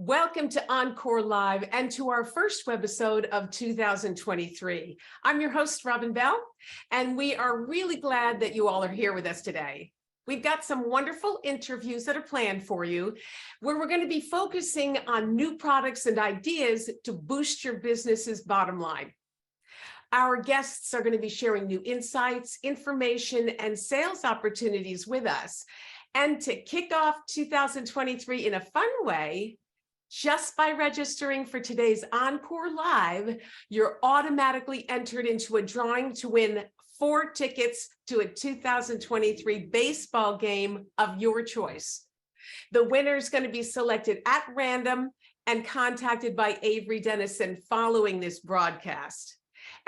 Welcome to OnCore Live and to our first webisode of 2023. I'm your host, Robin Bell, and we are really glad that you all are here with us today. We've got some wonderful interviews that are planned for you, where we're going to be focusing on new products and ideas to boost your business's bottom line. Our guests are going to be sharing new insights, information, and sales opportunities with us. And to kick off 2023 in a fun way, just by registering for today's OnCore Live, you're automatically entered into a drawing to win 4 tickets to a 2023 baseball game of your choice. The winner is going to be selected at random and contacted by Avery Dennison following this broadcast.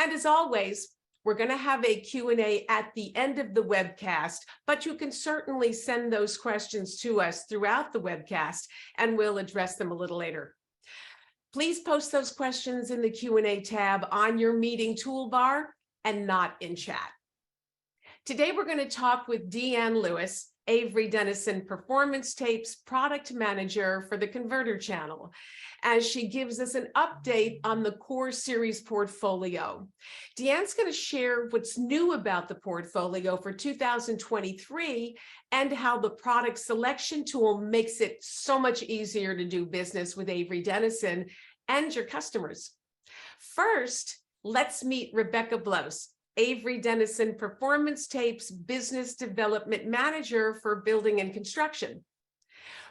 And as always, we're going to have a Q&A at the end of the webcast, but you can certainly send those questions to us throughout the webcast, and we'll address them a little later. Please post those questions in the Q&A tab on your meeting toolbar and not in chat. Today, we're going to talk with Deanne Lewis, Avery Dennison Performance Tapes Product Manager for the Converter Channel, as she gives us an update on the Core Series portfolio. Deanne's going to share what's new about the portfolio for 2023 and how the product selection tool makes it so much easier to do business with Avery Dennison and your customers. First, let's meet Rebecca Blose, Avery Dennison Performance Tapes Business Development Manager for Building and Construction.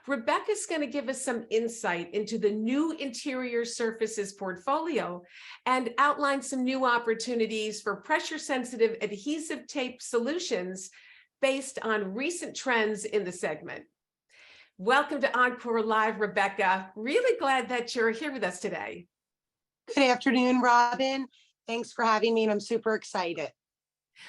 Rebecca's going to give us some insight into the new interior surfaces portfolio and outline some new opportunities for pressure-sensitive adhesive tape solutions based on recent trends in the segment. Welcome to OnCore Live, Rebecca. Really glad that you're here with us today. Good afternoon, Robin. Thanks for having me, and I'm super excited.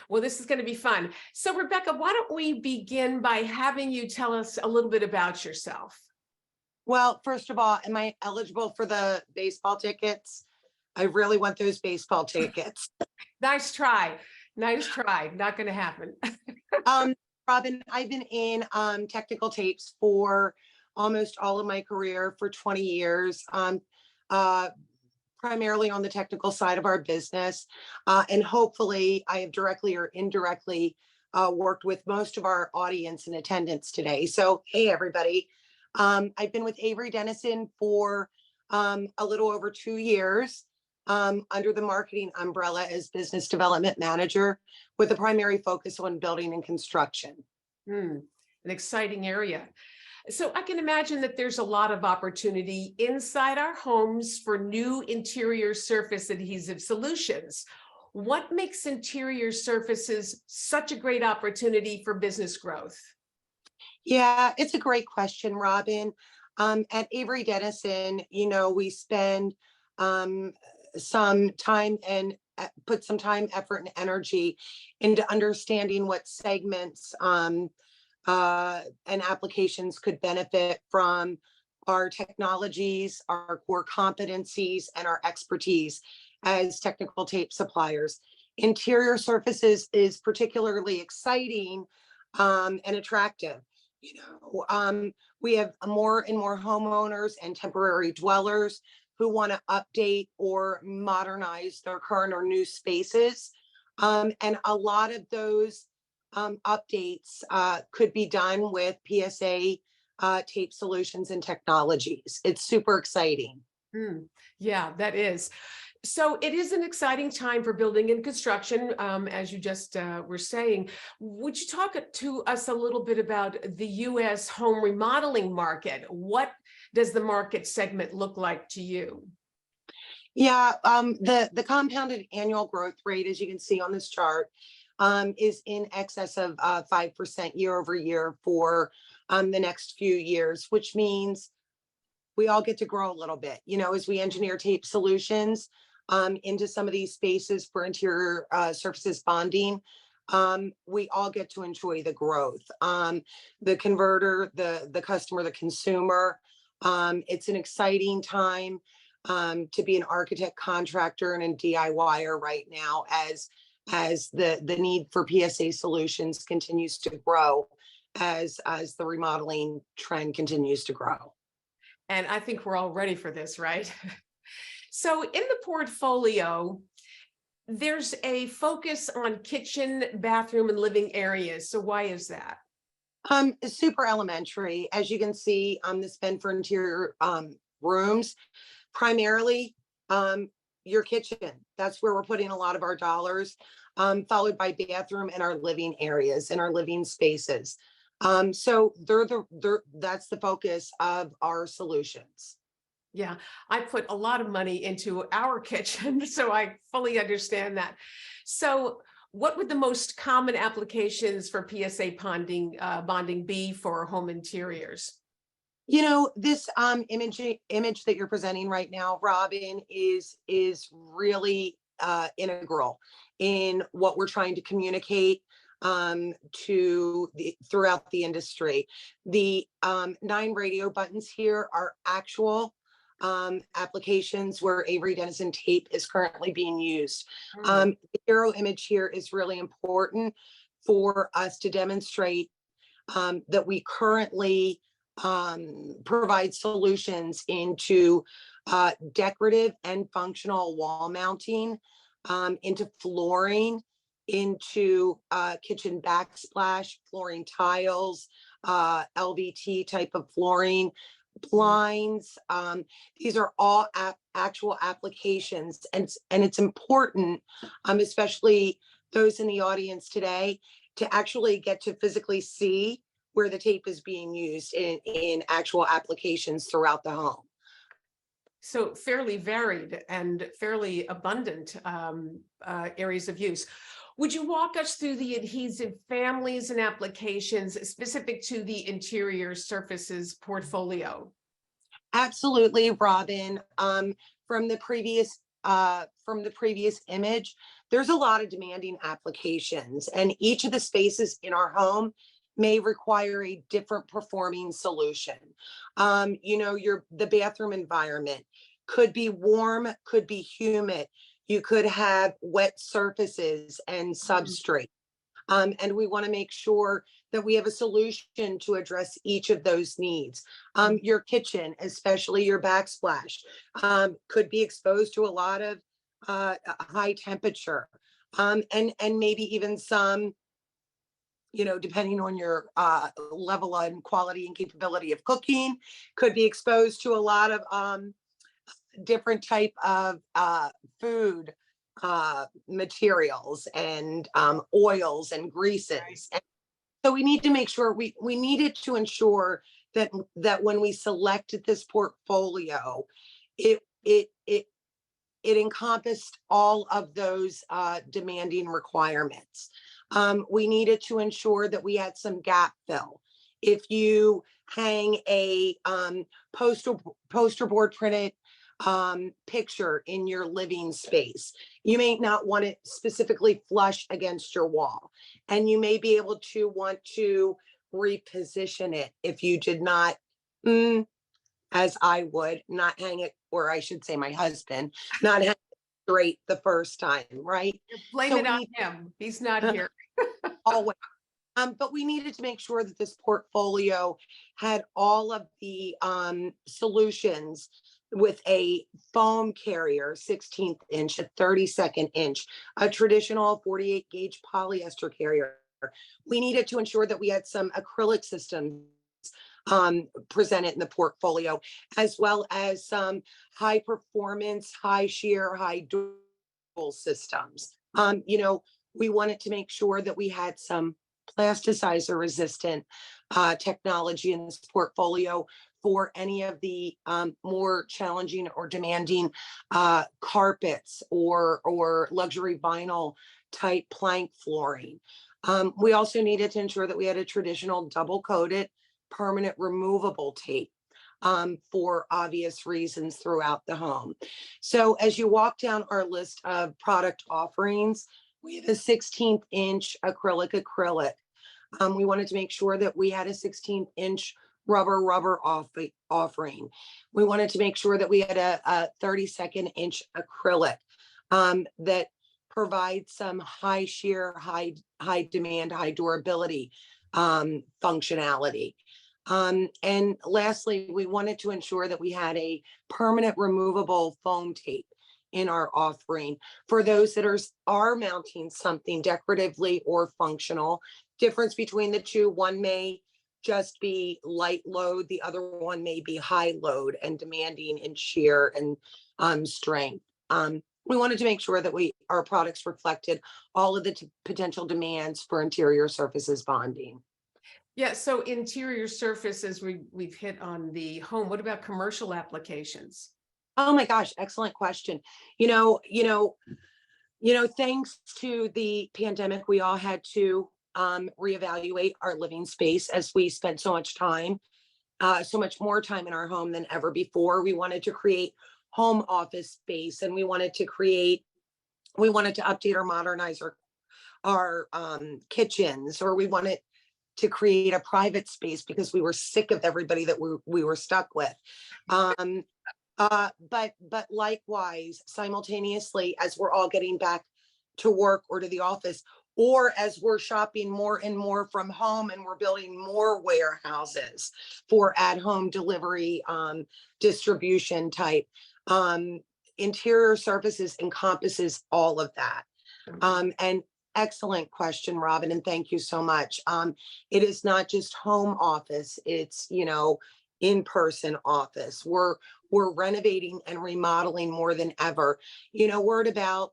Well, this is going to be fun. So, Rebecca, why don't we begin by having you tell us a little bit about yourself? Well, first of all, am I eligible for the baseball tickets? I really want those baseball tickets. Nice try. Nice try. Not going to happen. Robin, I've been in technical tapes for almost all of my career for 20 years. Primarily on the technical side of our business. And hopefully I have directly or indirectly worked with most of our audience in attendance today. So, hey, everybody. I've been with Avery Dennison for a little over 2 years under the marketing umbrella as business development manager with a primary focus on building and construction. An exciting area. So I can imagine that there's a lot of opportunity inside our homes for new interior surface adhesive solutions. What makes interior surfaces such a great opportunity for business growth? Yeah, it's a great question, Robin. At Avery Dennison, we spend some time and put some time, effort, and energy into understanding what segments and applications could benefit from our technologies, our core competencies, and our expertise as technical tape suppliers. Interior surfaces is particularly exciting and attractive. We have more and more homeowners and temporary dwellers who want to update or modernize their current or new spaces. And a lot of those updates could be done with PSA tape solutions and technologies. It's super exciting. Yeah, that is. So it is an exciting time for building and construction, as you just were saying. Would you talk to us a little bit about the U.S. home remodeling market? What does the market segment look like to you? Yeah, the compounded annual growth rate, as you can see on this chart, is in excess of 5% year over year for the next few years, which means we all get to grow a little bit, as we engineer tape solutions into some of these spaces for interior surfaces bonding. We all get to enjoy the growth. The converter, the customer, the consumer. It's an exciting time to be an architect, contractor, and a DIYer right now as the need for PSA solutions continues to grow as the remodeling trend continues to grow. And I think we're all ready for this, right? So in the portfolio, there's a focus on kitchen, bathroom, and living areas. So why is that? Super elementary. As you can see, the spend for interior rooms, primarily your kitchen. That's where we're putting a lot of our dollars, followed by bathroom and our living areas and our living spaces. So that's the focus of our solutions. Yeah, I put a lot of money into our kitchen, so I fully understand that. So what would the most common applications for PSA bonding be for home interiors? This image that you're presenting right now, Robin, is really integral in what we're trying to communicate throughout the industry. The 9 radio buttons here are actual applications where Avery Dennison tape is currently being used. The hero image here is really important for us to demonstrate that we currently provide solutions into decorative and functional wall mounting, into flooring, into kitchen backsplash, flooring tiles, LVT type of flooring, blinds. These are all actual applications, and it's important, especially those in the audience today, to actually get to physically see where the tape is being used in actual applications throughout the home. So fairly varied and fairly abundant areas of use. Would you walk us through the adhesive families and applications specific to the interior surfaces portfolio? Absolutely, Robin. From the previous image, there's a lot of demanding applications, and each of the spaces in our home may require a different performing solution. The bathroom environment could be warm, could be humid. You could have wet surfaces and substrate. And we want to make sure that we have a solution to address each of those needs. Your kitchen, especially your backsplash, could be exposed to a lot of high temperature, and maybe even some, depending on your level and quality and capability of cooking, could be exposed to a lot of different type of food materials and oils and greases. Right. And so we need to make sure we needed to ensure that when we selected this portfolio, it encompassed all of those demanding requirements. We needed to ensure that we had some gap fill. If you hang a poster board printed picture in your living space, you may not want it specifically flush against your wall, and you may be able to want to reposition it if you did not, as I would, not hang it, or I should say my husband, not hang it straight the first time, right? Blame So it on him. He's not here. always. But we needed to make sure that this portfolio had all of the solutions with a foam carrier, 16th inch, a 32nd inch, a traditional 48 gauge polyester carrier. We needed to ensure that we had some acrylic systems presented in the portfolio, as well as some high performance, high shear, high durable systems. We wanted to make sure that we had some plasticizer resistant technology in this portfolio for any of the more challenging or demanding carpets or luxury vinyl type plank flooring. We also needed to ensure that we had a traditional double coated permanent removable tape for obvious reasons throughout the home. So as you walk down our list of product offerings, we have a 16th inch acrylic. We wanted to make sure that we had a 16th inch rubber offering. We wanted to make sure that we had a 32nd inch acrylic that provides some high shear, high demand, high durability functionality. And lastly, we wanted to ensure that we had a permanent removable foam tape in our offering for those that are mounting something decoratively or functional. Difference between the two, one may just be light load, the other one may be high load and demanding in shear and strength. We wanted to make sure that our products reflected all of the potential demands for interior surfaces bonding. Yeah, so interior surfaces, we've hit on the home. What about commercial applications? Oh my gosh, excellent question. Thanks to the pandemic, we all had to reevaluate our living space as we spent so much more time in our home than ever before. We wanted to create home office space, and we wanted to update or modernize our kitchens, or we wanted to create a private space because we were sick of everybody that we were stuck with. But likewise, simultaneously, as we're all getting back to work or to the office, or as we're shopping more and more from home and we're building more warehouses for at-home delivery, distribution type, interior surfaces encompasses all of that. And excellent question, Robin, and thank you so much. It is not just home office, it's, in-person office. We're renovating and remodeling more than ever. We're at about,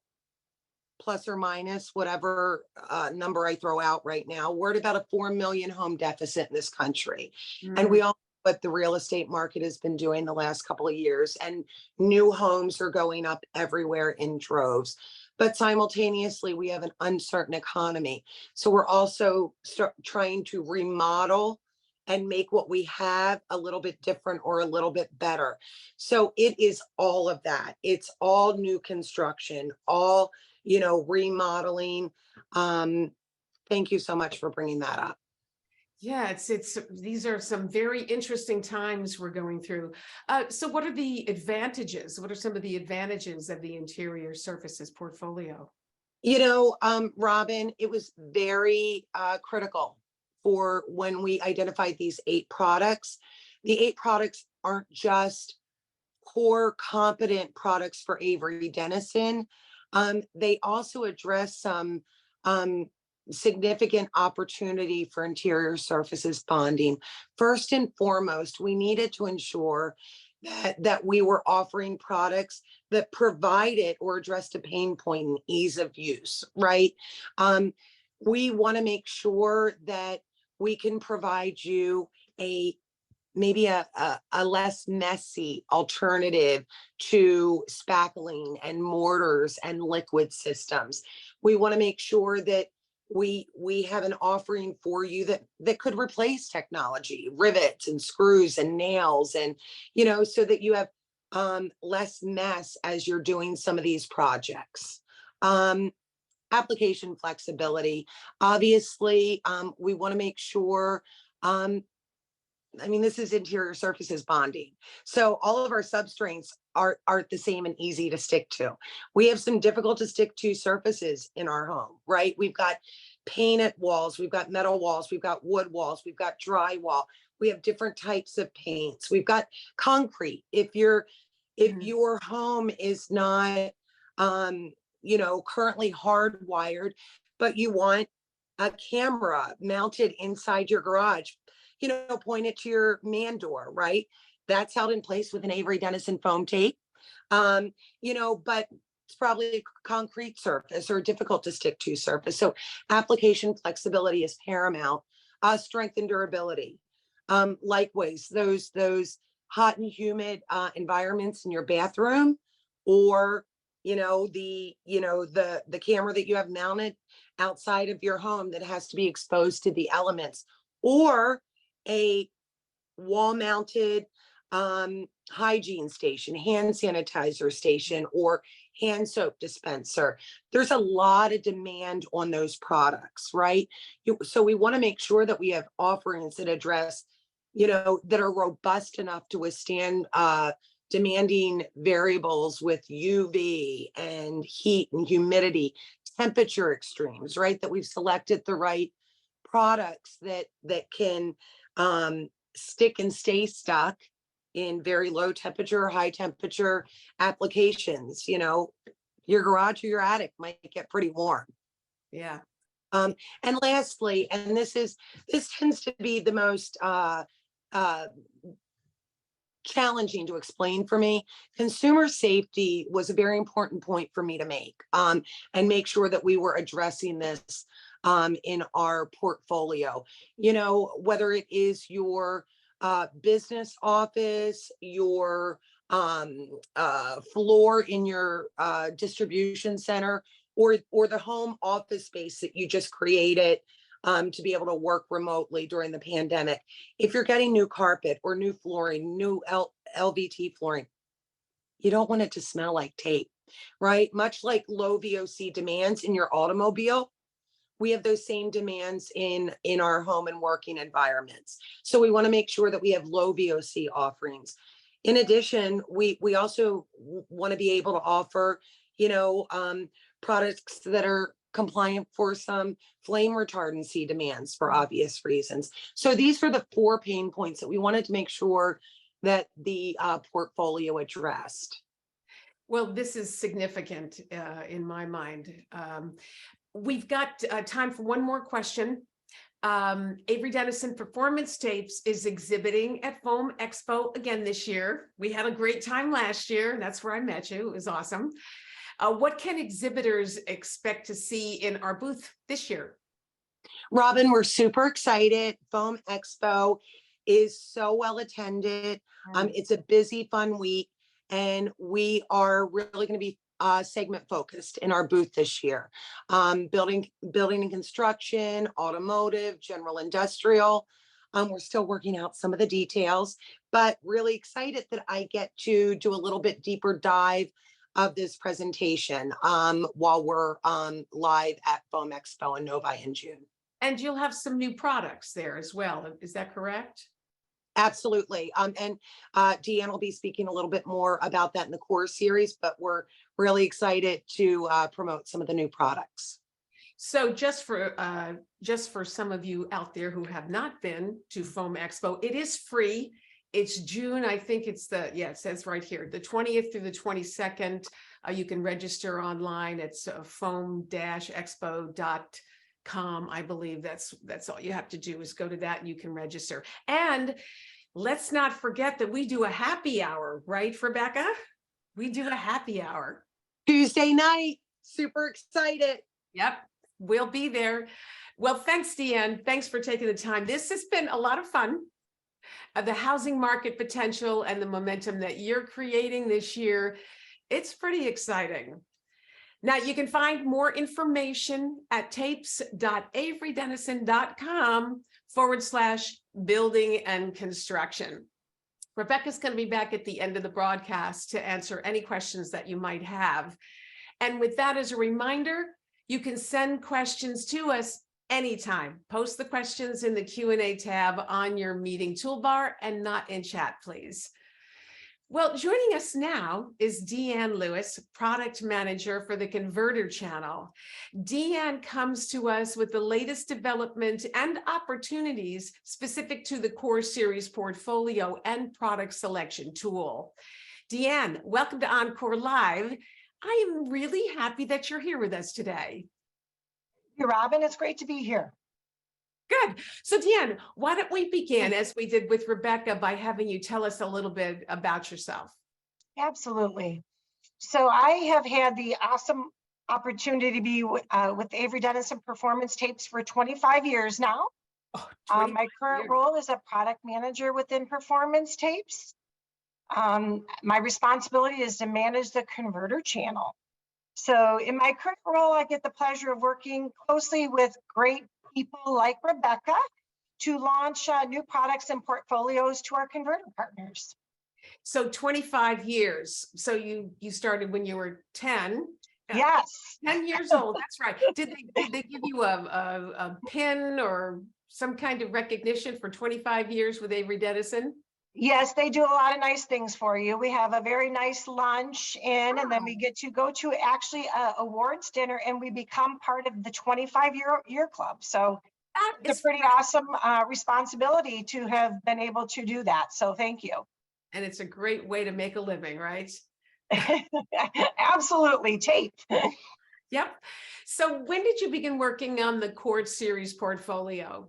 plus or minus whatever number I throw out right now, we're at about a 4 million home deficit in this country. And we all know what the real estate market has been doing the last couple of years, and new homes are going up everywhere in droves. But simultaneously, we have an uncertain economy. So we're also trying to remodel and make what we have a little bit different or a little bit better. So it is all of that. It's all new construction, all, remodeling. Thank you so much for bringing that up. Yeah, these are some very interesting times we're going through. So what are the advantages? What are some of the advantages of the interior surfaces portfolio? Robin, it was very critical for when we identified these 8 products. The 8 products aren't just core competent products for Avery Dennison. They also address some significant opportunity for interior surfaces bonding. First and foremost, we needed to ensure that we were offering products that provided or addressed a pain point and ease of use, right? We want to make sure that we can provide you maybe a less messy alternative to spackling and mortars and liquid systems. We want to make sure that we have an offering for you that could replace technology, rivets and screws and nails, and so that you have less mess as you're doing some of these projects. Application flexibility. Obviously, we want to make sure, this is interior surfaces bonding. So all of our substrates aren't the same and easy to stick to. We have some difficult to stick to surfaces in our home, right? We've got painted walls, we've got metal walls, we've got wood walls, we've got drywall. We have different types of paints. We've got concrete. If your home is not, currently hardwired, but you want a camera mounted inside your garage, point it to your man door, right? That's held in place with an Avery Dennison foam tape. But it's probably a concrete surface or difficult to stick to surface. So application flexibility is paramount. Strength and durability. Likewise, those hot and humid environments in your bathroom, or the camera that you have mounted outside of your home that has to be exposed to the elements, or a wall-mounted hygiene station, hand sanitizer station, or hand soap dispenser. There's a lot of demand on those products, right? So we want to make sure that we have offerings that address, that are robust enough to withstand demanding variables with UV and heat and humidity, temperature extremes, right? That we've selected the right products that can stick and stay stuck in very low temperature, high temperature applications. Your garage or your attic might get pretty warm. Yeah. And lastly, and this tends to be the most challenging to explain for me. Consumer safety was a very important point for me to make, and make sure that we were addressing this in our portfolio. Whether it is your business office, your floor in your distribution center, or the home office space that you just created to be able to work remotely during the pandemic. If you're getting new carpet or new flooring, new LVT flooring, you don't want it to smell like tape, right? Much like low VOC demands in your automobile, we have those same demands in our home and working environments. So we want to make sure that we have low VOC offerings. In addition, we also want to be able to offer, products that are compliant for some flame retardancy demands for obvious reasons. So these are the 4 pain points that we wanted to make sure that the portfolio addressed. Well, this is significant in my mind. We've got time for one more question. Avery Dennison Performance Tapes is exhibiting at Foam Expo again this year. We had a great time last year. That's where I met you. It was awesome. What can exhibitors expect to see in our booth this year? Robin, we're super excited. Foam Expo is so well attended. It's a busy, fun week, and we are really going to be segment focused in our booth this year. Building and construction, automotive, general industrial. We're still working out some of the details, but really excited that I get to do a little bit deeper dive of this presentation while we're live at Foam Expo in Novi in June. And you'll have some new products there as well. Is that correct? Absolutely. And Deanne will be speaking a little bit more about that in the core series, but we're really excited to promote some of the new products. So just for some of you out there who have not been to Foam Expo, it is free. It's June, I think it says right here, the 20th through the 22nd. You can register online. It's foam-expo.com. I believe that's all you have to do is go to that and you can register. And let's not forget that we do a happy hour, right, Rebecca? We do a happy hour. Tuesday night. Super excited. Yep, we'll be there. Well, thanks, Deanne. Thanks for taking the time. This has been a lot of fun. The housing market potential and the momentum that you're creating this year, it's pretty exciting. Now, you can find more information at tapes.averydennison.com/building and construction. Rebecca's going to be back at the end of the broadcast to answer any questions that you might have. And with that as a reminder, you can send questions to us anytime. Post the questions in the Q&A tab on your meeting toolbar and not in chat, please. Well, joining us now is Deanne Lewis, Product Manager for the Converter Channel. Deanne comes to us with the latest development and opportunities specific to the Core Series portfolio and product selection tool. Deanne, welcome to OnCore Live. I am really happy that you're here with us today. Hey, Robin, it's great to be here. Good. So Deanne, why don't we begin as we did with Rebecca by having you tell us a little bit about yourself? Absolutely. So I have had the awesome opportunity to be with Avery Dennison Performance Tapes for 25 years now. Oh, My current role is a product manager within Performance Tapes. My responsibility is to manage the converter channel. So in my current role, I get the pleasure of working closely with great people like Rebecca to launch new products and portfolios to our converter partners. So 25 years. So you started when you were 10. Yes. 10 years old. That's right. Did they give you a pin or some kind of recognition for 25 years with Avery Dennison? Yes, they do a lot of nice things for you. We have a very nice lunch and then we get to go to actually a awards dinner and we become part of the 25-year club. So That It's is a pretty awesome responsibility to have been able to do that. So thank you. And it's a great way to make a living, right? Absolutely, tape. Yep. So when did you begin working on the Core Series portfolio?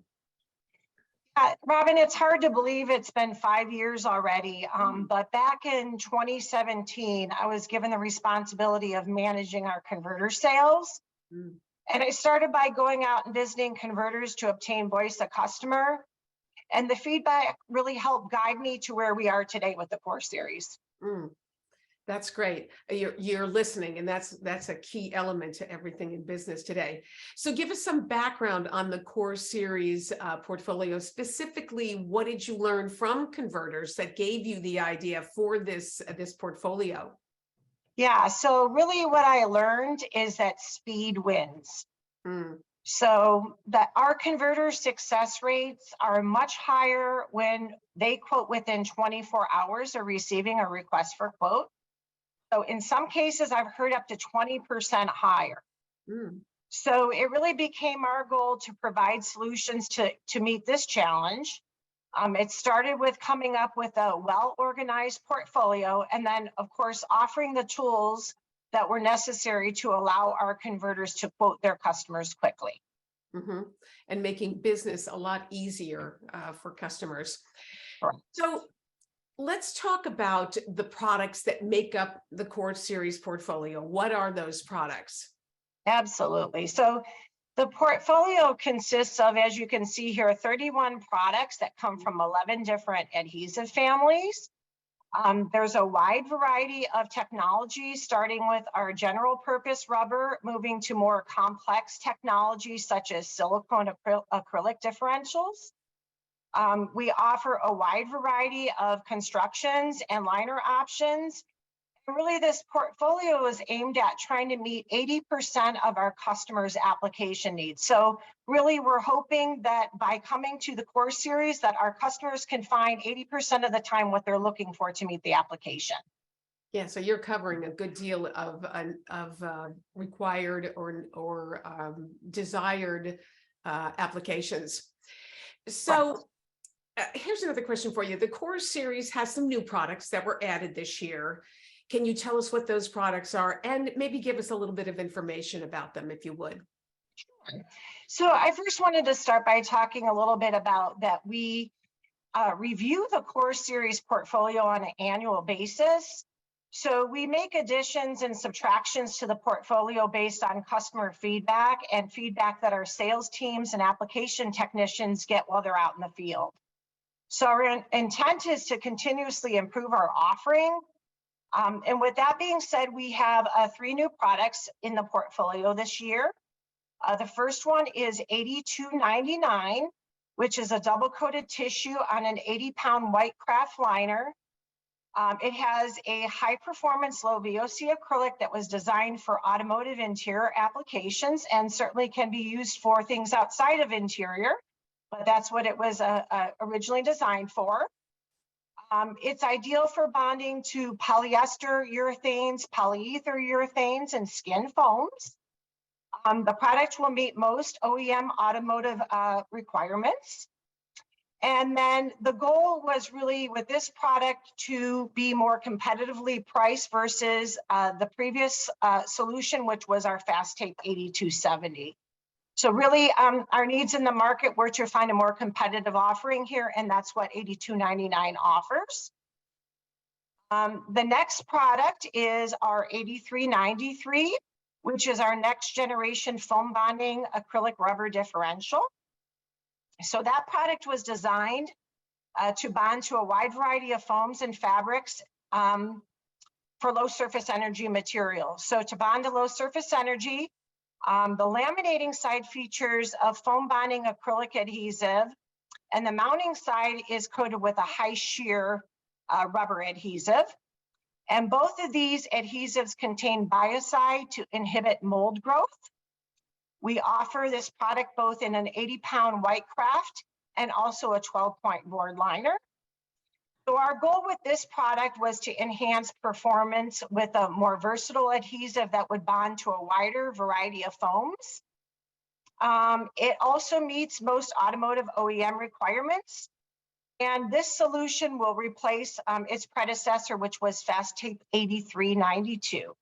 Robin, it's hard to believe it's been 5 years already. But back in 2017, I was given the responsibility of managing our converter sales. Mm. And I started by going out and visiting converters to obtain voice of customer. And the feedback really helped guide me to where we are today with the Core Series. Mm. That's great. You're listening, and that's a key element to everything in business today. So give us some background on the Core Series portfolio. Specifically, what did you learn from converters that gave you the idea for this portfolio? Yeah, so really what I learned is that speed wins. Mm. So that our converter success rates are much higher when they quote within 24 hours of receiving a request for quote. So in some cases, I've heard up to 20% higher. Mm. So it really became our goal to provide solutions to meet this challenge. It started with coming up with a well-organized portfolio, and then, of course, offering the tools that were necessary to allow our converters to quote their customers quickly. Mm-hmm. And making business a lot easier for customers. Correct. So let's talk about the products that make up the Core Series portfolio. What are those products? Absolutely. So the portfolio consists of, as you can see here, 31 products that come from 11 different adhesive families. There's a wide variety of technologies, starting with our general purpose rubber, moving to more complex technologies such as silicone acrylic differentials. We offer a wide variety of constructions and liner options. Really, this portfolio is aimed at trying to meet 80% of our customers' application needs. So really, we're hoping that by coming to the Core Series that our customers can find 80% of the time what they're looking for to meet the application. Yeah, so you're covering a good deal of required or desired applications. So here's another question for you. The Core Series has some new products that were added this year. Can you tell us what those products are and maybe give us a little bit of information about them, if you would? Sure. So I first wanted to start by talking a little bit about that we review the Core Series portfolio on an annual basis. So we make additions and subtractions to the portfolio based on customer feedback and feedback that our sales teams and application technicians get while they're out in the field. So our intent is to continuously improve our offering. And with that being said, we have 3 new products in the portfolio this year. The first one is $82.99, which is a double-coated tissue on an 80-pound white craft liner. It has a high-performance low VOC acrylic that was designed for automotive interior applications and certainly can be used for things outside of interior, but that's what it was originally designed for. It's ideal for bonding to polyester urethanes, polyether urethanes, and skin foams. The product will meet most OEM automotive requirements. And then the goal was really with this product to be more competitively priced versus the previous solution, which was our Fast Tape 8270. So really our needs in the market were to find a more competitive offering here, and that's what $82.99 offers. The next product is our $83.93, which is our next generation foam bonding acrylic rubber differential. So that product was designed to bond to a wide variety of foams and fabrics for low surface energy materials. So to bond to low surface energy, the laminating side features a foam bonding acrylic adhesive, and the mounting side is coated with a high shear rubber adhesive. And both of these adhesives contain biocide to inhibit mold growth. We offer this product both in an 80-pound white craft and also a 12-point board liner. So our goal with this product was to enhance performance with a more versatile adhesive that would bond to a wider variety of foams. It also meets most automotive OEM requirements. And this solution will replace its predecessor, which was Fast Tape 8392.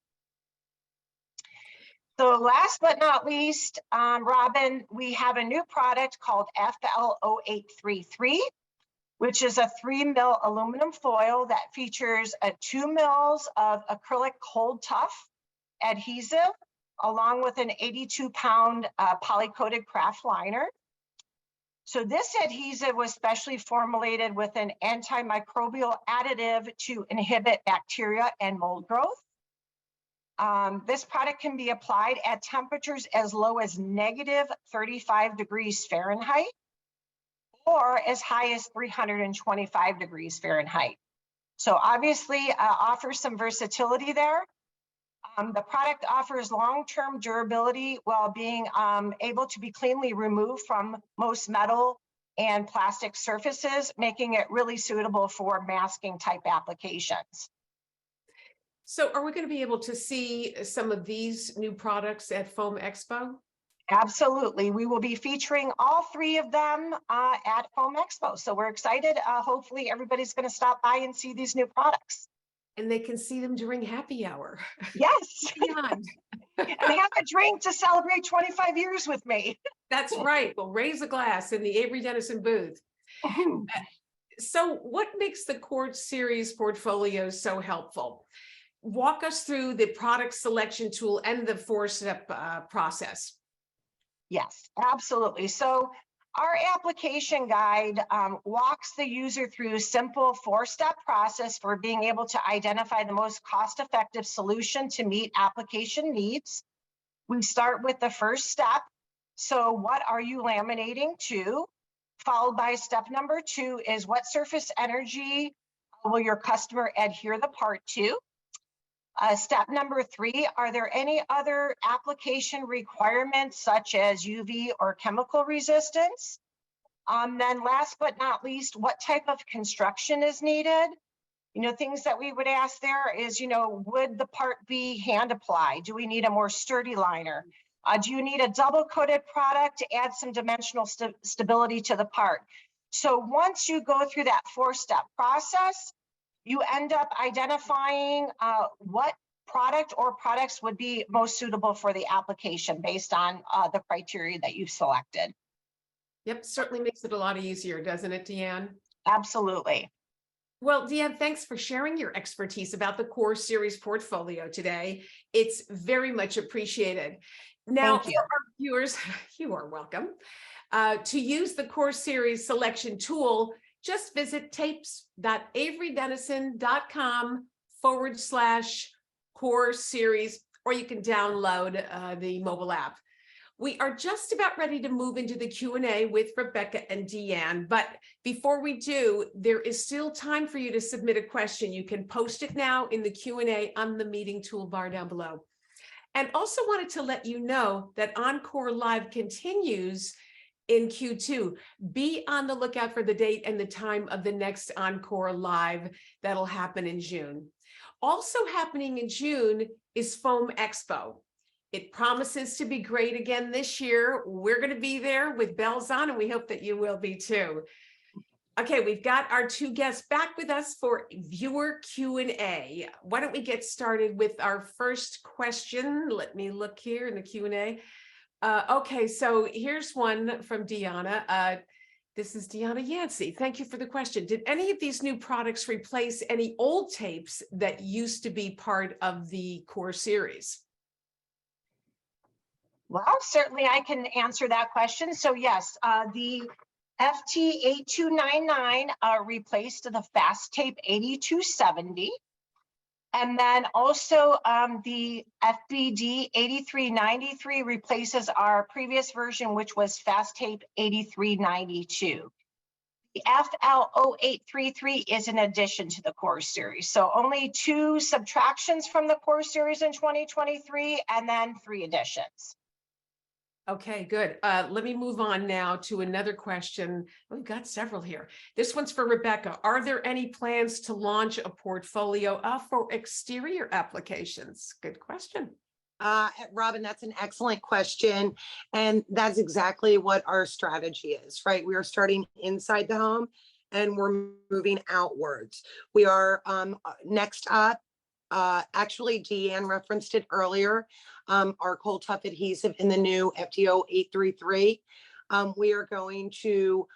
So last but not least, Robin, we have a new product called FL0833, which is a 3 mil aluminum foil that features 2 mils of acrylic cold tough adhesive, along with an 82-pound poly-coated craft liner. So this adhesive was specially formulated with an antimicrobial additive to inhibit bacteria and mold growth. This product can be applied at temperatures as low as -35 degrees Fahrenheit or as high as 325 degrees Fahrenheit. So obviously offers some versatility there. The product offers long-term durability while being able to be cleanly removed from most metal and plastic surfaces, making it really suitable for masking type applications. So are we going to be able to see some of these new products at Foam Expo? Absolutely. We will be featuring all 3 of them at Foam Expo. So we're excited. Hopefully everybody's going to stop by and see these new products. And they can see them during happy hour. Yes. Beyond. And have a drink to celebrate 25 years with me. That's right. We'll raise a glass in the Avery Dennison booth. So what makes the Core Series portfolio so helpful? Walk us through the product selection tool and the 4-step process. Yes, absolutely. So our application guide walks the user through a simple 4-step process for being able to identify the most cost-effective solution to meet application needs. We start with the first step. So what are you laminating to? Followed by step number 2 is what surface energy will your customer adhere the part to? Step number 3, are there any other application requirements such as UV or chemical resistance? Then last but not least, what type of construction is needed? Things that we would ask there is, would the part be hand applied? Do we need a more sturdy liner? Do you need a double coated product to add some dimensional stability to the part? So once you go through that 4-step process, you end up identifying what product or products would be most suitable for the application based on the criteria that you've selected. Yep, certainly makes it a lot easier, doesn't it, Deanne? Absolutely. Well, Deanne, thanks for sharing your expertise about the Core Series portfolio today. It's very much appreciated. Now, Thank you. for our viewers, you are welcome. To use the Core Series selection tool, just visit tapes.averydennison.com/Core Series, or you can download the mobile app. We are just about ready to move into the Q&A with Rebecca and Deanne, but before we do, there is still time for you to submit a question. You can post it now in the Q&A on the meeting toolbar down below. And also wanted to let you know that OnCore Live continues in Q2. Be on the lookout for the date and the time of the next OnCore Live that'll happen in June. Also happening in June is Foam Expo. It promises to be great again this year. We're going to be there with bells on, and we hope that you will be too. Okay, we've got our 2 guests back with us for viewer Q&A. Why don't we get started with our first question? Let me look here in the Q&A. Okay, so here's one from Deanna. This is Deanna Yancey. Thank you for the question. Did any of these new products replace any old tapes that used to be part of the Core Series? Well, certainly I can answer that question. So yes, the FT8299 replaced the Fast Tape 8270. And then also the FBD 8393 replaces our previous version, which was Fast Tape 8392. The FL0833 is an addition to the Core Series. So only 2 subtractions from the Core Series in 2023, and then 3 additions. Okay, good. Let me move on now to another question. We've got several here. This one's for Rebecca. Are there any plans to launch a portfolio for exterior applications? Good question. Robin, that's an excellent question. And that's exactly what our strategy is, right? We are starting inside the home and we're moving outwards. We are next up, actually, Deanne referenced it earlier, our cold tough adhesive in the new FTO 833. We are going to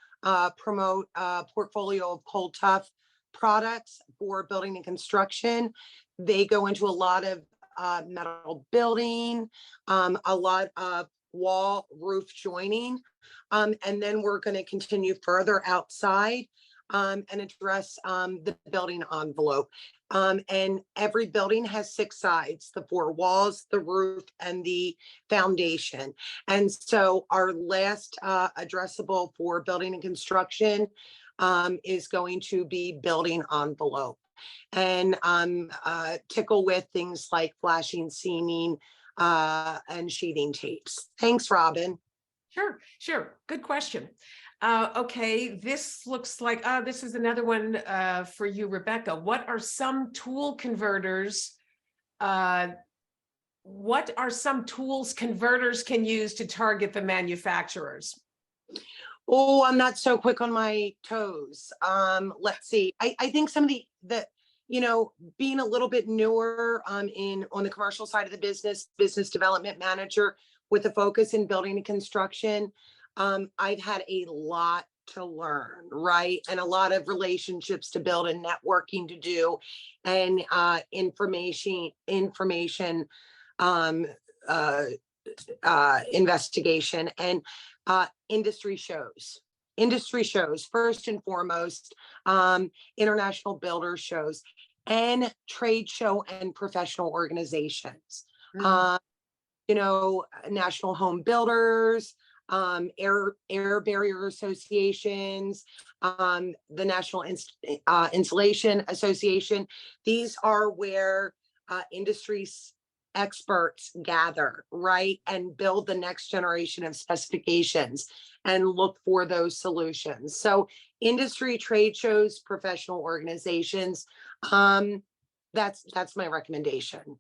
promote a portfolio of cold tough products for building and construction. They go into a lot of metal building, a lot of wall roof joining. And then we're going to continue further outside and address the building envelope. And every building has 6 sides: the 4 walls, the roof, and the foundation. And so our last addressable for building and construction is going to be building envelope. And tickle with things like flashing, seaming, and sheeting tapes. Thanks, Robin. Sure. Good question. Okay, this looks like, this is another one for you, Rebecca. What are some tool converters? What are some tools converters can use to target the manufacturers? Oh, I'm not so quick on my toes. Let's see. I think some of the being a little bit newer on the commercial side of the business development manager with a focus in building and construction. I've had a lot to learn, right? And a lot of relationships to build and networking to do, and information investigation, and industry shows first and foremost, international builder shows, and trade show and professional organizations. National home builders, air barrier associations, the National Insulation Association. These are where industry experts gather, right, and build the next generation of specifications and look for those solutions. So industry, trade shows, professional organizations, that's my recommendation.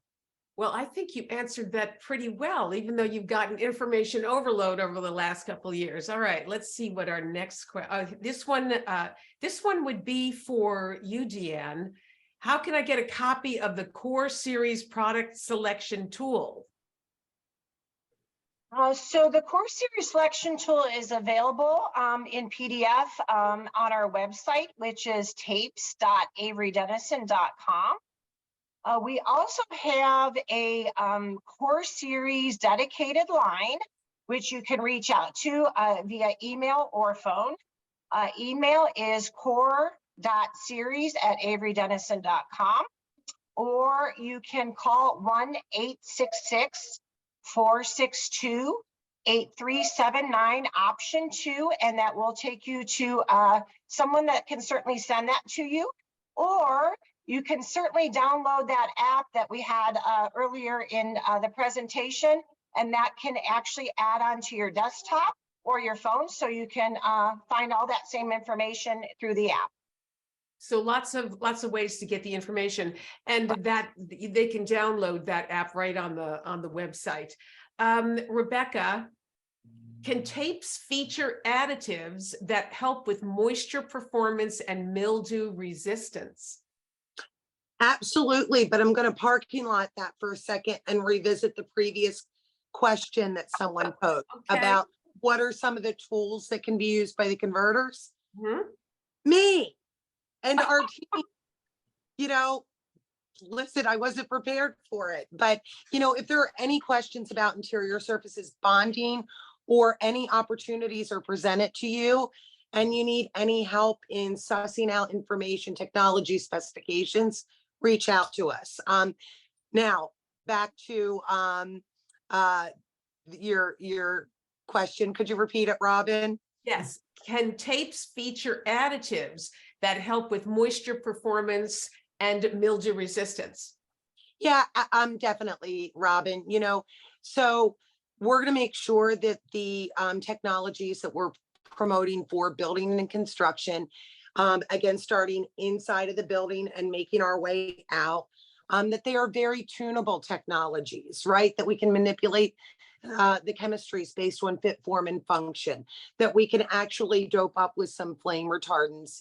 Well, I think you answered that pretty well, even though you've gotten information overload over the last couple of years. All right, let's see what our next question. This one would be for you, Deanne. How can I get a copy of the Core Series product selection tool? So the Core Series selection tool is available in PDF on our website, which is tapes.averydennison.com. We also have a Core Series dedicated line, which you can reach out to via email or phone. Email is core.series@averydennison.com, or you can call 1-866-462-8379 option 2, and that will take you to someone that can certainly send that to you. Or you can certainly download that app that we had earlier in the presentation, and that can actually add on to your desktop or your phone, so you can find all that same information through the app. So lots of ways to get the information, and that they can download that app right on the website. Rebecca, can tapes feature additives that help with moisture performance and mildew resistance? Absolutely, but I'm going to parking lot that for a second and revisit the previous question that someone posed about what are some of the tools that can be used by the converters? Me and our team. Listen, I wasn't prepared for it, but if there are any questions about interior surfaces bonding, or any opportunities are presented to you and you need any help in sussing out information, technology specifications, reach out to us. Now back to your question. Could you repeat it, Robin? Yes. Can tapes feature additives that help with moisture performance and mildew resistance? Yeah, definitely, Robin. So we're going to make sure that the technologies that we're promoting for building and construction, again, starting inside of the building and making our way out, that they are very tunable technologies, right? That we can manipulate the chemistries based on fit, form, and function, that we can actually dope up with some flame retardants,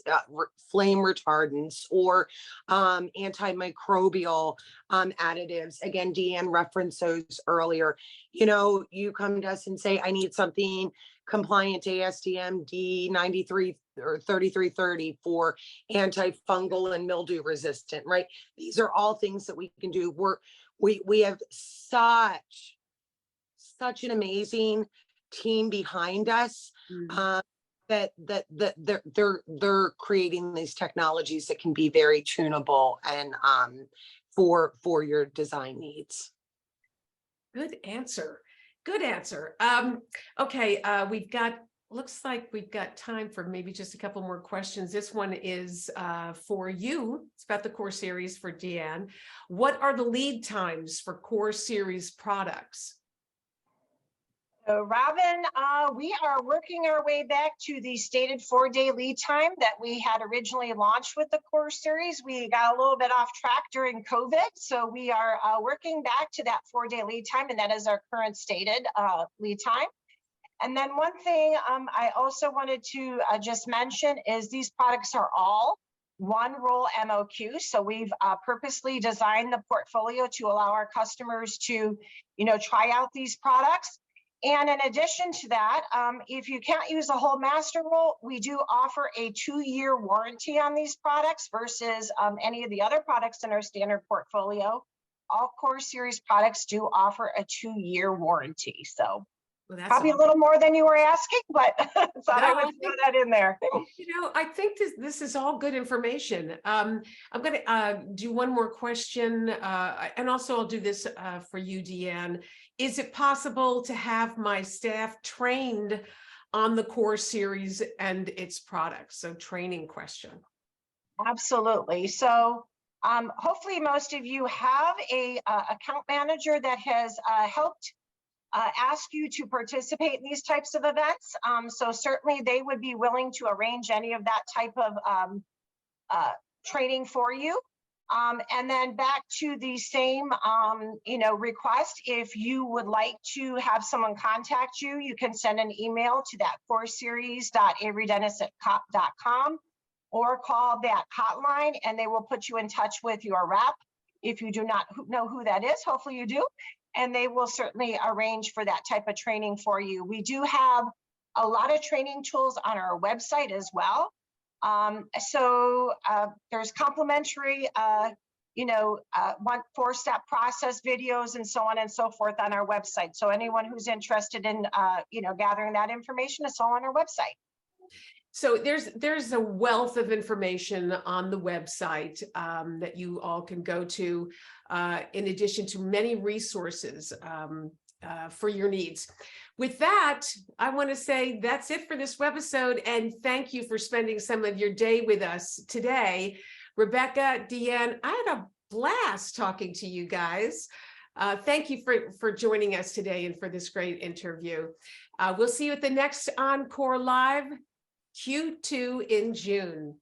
or antimicrobial additives. Again, Deanne referenced those earlier. You know, you come to us and say, I need something compliant to ASTM D93 or 3330 for antifungal and mildew resistant, right? These are all things that we can do. We have such an amazing team behind us, that they're creating these technologies that can be very tunable and for your design needs. Good answer. Good answer. Okay, looks like we've got time for maybe just a couple more questions. This one is for you. It's about the Core Series for Deanne. What are the lead times for Core Series products? So Robin, we are working our way back to the stated 4-day lead time that we had originally launched with the Core Series. We got a little bit off track during COVID, so we are working back to that 4-day lead time, and that is our current stated lead time. And then one thing I also wanted to just mention is these products are all one roll MOQ. So we've purposely designed the portfolio to allow our customers to, try out these products. And in addition to that, if you can't use a whole master roll, we do offer a 2-year warranty on these products versus any of the other products in our standard portfolio. All Core Series products do offer a 2-year warranty. So probably awesome. A little more than you were asking, but thought I would throw that in there. I think this is all good information. I'm going to do one more question, and also I'll do this for you, Deanne. Is it possible to have my staff trained on the Core Series and its products? So training question. Absolutely. So hopefully most of you have a account manager that has helped ask you to participate in these types of events. So certainly they would be willing to arrange any of that type of training for you. And then back to the same, request, if you would like to have someone contact you, you can send an email to that coreseries.averydennison.com or call that hotline and they will put you in touch with your rep. If you do not know who that is, hopefully you do. And they will certainly arrange for that type of training for you. We do have a lot of training tools on our website as well. So there's complimentary, 4-step process videos and so on and so forth on our website. So anyone who's interested in, gathering that information, it's all on our website. So there's a wealth of information on the website that you all can go to, in addition to many resources for your needs. With that, I want to say that's it for this webisode, and thank you for spending some of your day with us today. Rebecca, Deanne, I had a blast talking to you guys. Thank you for joining us today and for this great interview. We'll see you at the next OnCore Live Q2 in June.